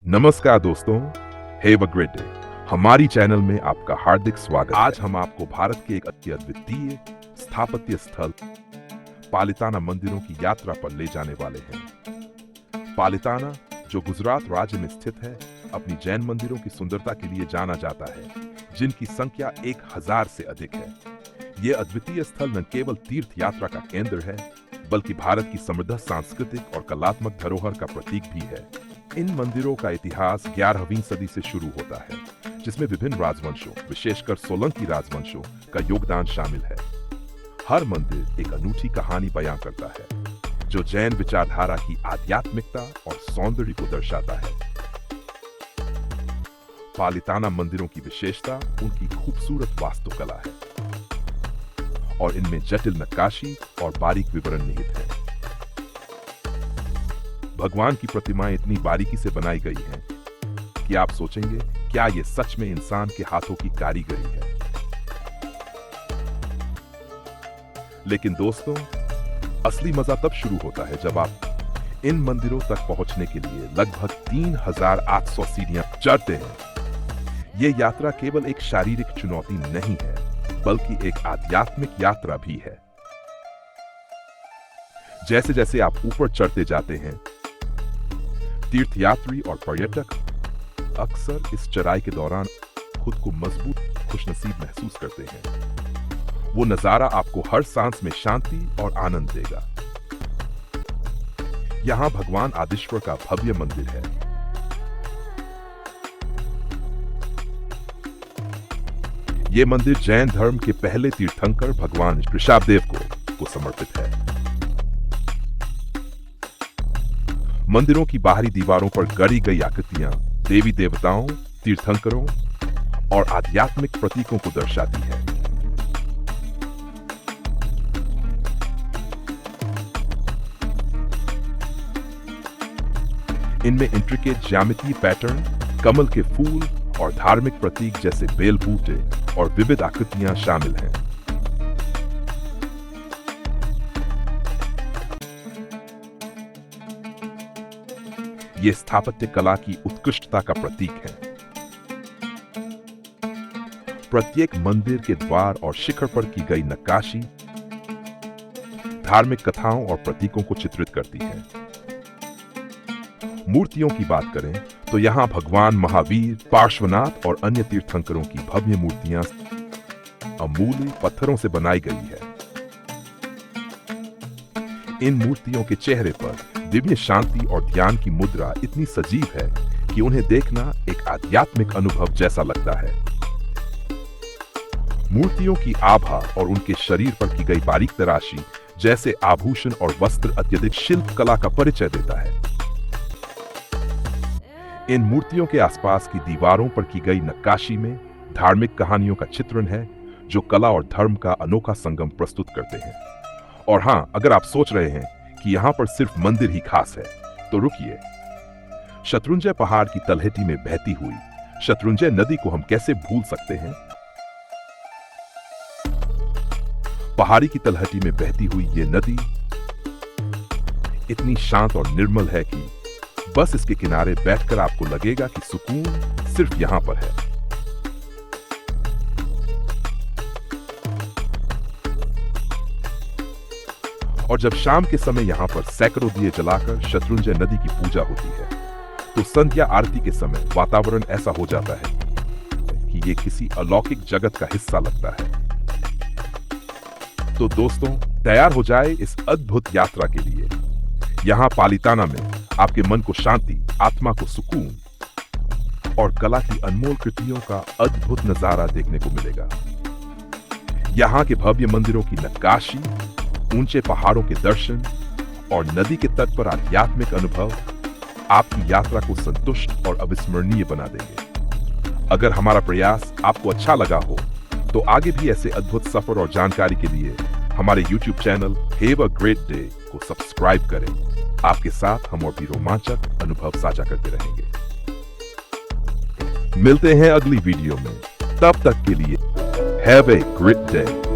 नमस्कार दोस्तों, have a great day. हमारी चैनल में आपका हार्दिक स्वागत। आज हम आपको भारत के एक अद्वितीय स्थापत्य स्थल पालिताना मंदिरों की यात्रा पर ले जाने वाले हैं। पालिताना, जो गुजरात राज्य में स्थित है, अपनी जैन मंदिरों की सुंदरता के लिए जाना जाता है, जिनकी संख्या 1000 से अधिक है। यह अद्वितीय स्थल न केवल तीर्थ यात्रा का केंद्र है, बल्कि भारत की समृद्ध सांस्कृतिक और कलात्मक धरोहर का प्रतीक भी है। इन मंदिरों का इतिहास 11वीं सदी से शुरू होता है, जिसमें विभिन्न राजवंशों, विशेषकर सोलंकी राजवंशों का योगदान शामिल है। हर मंदिर एक अनूठी कहानी बयां करता है, जो जैन विचारधारा की आध्यात्मिकता और सौंदर्य को दर्शाता है। पालिताना मंदिरों की विशेषता उनकी खूबसूरत वास्तुकला है और इनमें जटिल नक्काशी और बारीक विवरण निहित है। भगवान की प्रतिमाएं इतनी बारीकी से बनाई गई हैं कि आप सोचेंगे, क्या ये सच में इंसान के हाथों की कारीगरी है? लेकिन दोस्तों, असली मजा तब शुरू होता है जब आप इन मंदिरों तक पहुंचने के लिए लगभग 3800 सीढ़ियां चढ़ते हैं। ये यात्रा केवल एक शारीरिक चुनौती नहीं है, बल्कि एक आध्यात्मिक यात्रा भी है। जैसे जैसे आप ऊपर चढ़ते जाते हैं, तीर्थयात्री और पर्यटक अक्सर इस चढ़ाई के दौरान खुद को मजबूत, खुशनसीब महसूस करते हैं। वो नजारा आपको हर सांस में शांति और आनंद देगा। यहां भगवान आदिश्वर का भव्य मंदिर है। ये मंदिर जैन धर्म के पहले तीर्थंकर भगवान ऋषभदेव को समर्पित है। मंदिरों की बाहरी दीवारों पर गढ़ी गई आकृतियां देवी देवताओं, तीर्थंकरों और आध्यात्मिक प्रतीकों को दर्शाती है। इनमें इंट्रिकेट ज्यामितीय पैटर्न, कमल के फूल और धार्मिक प्रतीक जैसे बेल बूटे और विविध आकृतियां शामिल हैं। ये स्थापत्य कला की उत्कृष्टता का प्रतीक है। प्रत्येक मंदिर के द्वार और शिखर पर की गई नक्काशी धार्मिक कथाओं और प्रतीकों को चित्रित करती है। मूर्तियों की बात करें तो यहाँ भगवान महावीर, पार्श्वनाथ और अन्य तीर्थंकरों की भव्य मूर्तियां अमूल्य पत्थरों से बनाई गई है। इन मूर्तियों के चेहरे पर दिव्य शांति और ध्यान की मुद्रा इतनी सजीव है कि उन्हें देखना एक आध्यात्मिक अनुभव जैसा लगता है। मूर्तियों की आभा और उनके शरीर पर की गई बारीक तराशी जैसे आभूषण और वस्त्र अत्यधिक शिल्प कला का परिचय देता है। इन मूर्तियों के आसपास की दीवारों पर की गई नक्काशी में धार्मिक कहानियों का चित्रण है, जो कला और धर्म का अनोखा संगम प्रस्तुत करते हैं। और हां, अगर आप सोच रहे हैं कि यहां पर सिर्फ मंदिर ही खास है, तो रुकिए। शत्रुंजय पहाड़ की तलहटी में बहती हुई शत्रुंजय नदी को हम कैसे भूल सकते हैं? पहाड़ी की तलहटी में बहती हुई ये नदी इतनी शांत और निर्मल है कि बस इसके किनारे बैठकर आपको लगेगा कि सुकून सिर्फ यहां पर है। और जब शाम के समय यहां पर सैकड़ों दिए जलाकर शत्रुंजय नदी की पूजा होती है, तो संध्या आरती के समय वातावरण ऐसा हो जाता है कि ये किसी अलौकिक जगत का हिस्सा लगता है। तो दोस्तों, तैयार हो जाए इस अद्भुत यात्रा के लिए। यहां पालिताना में आपके मन को शांति, आत्मा को सुकून और कला की अनमोल कृतियों का अद्भुत नजारा देखने को मिलेगा। यहां के भव्य मंदिरों की नक्काशी, ऊंचे पहाड़ों के दर्शन और नदी के तट पर आध्यात्मिक अनुभव आपकी यात्रा को संतुष्ट और अविस्मरणीय बना देंगे। अगर हमारा प्रयास आपको अच्छा लगा हो, तो आगे भी ऐसे अद्भुत सफर और जानकारी के लिए हमारे YouTube channel have a great day को सब्सक्राइब करें। आपके साथ हम और भी रोमांचक अनुभव साझा करते रहेंगे। मिलते हैं अगली वीडियो में। तब तक के लिए हैव अ ग्रेट डे।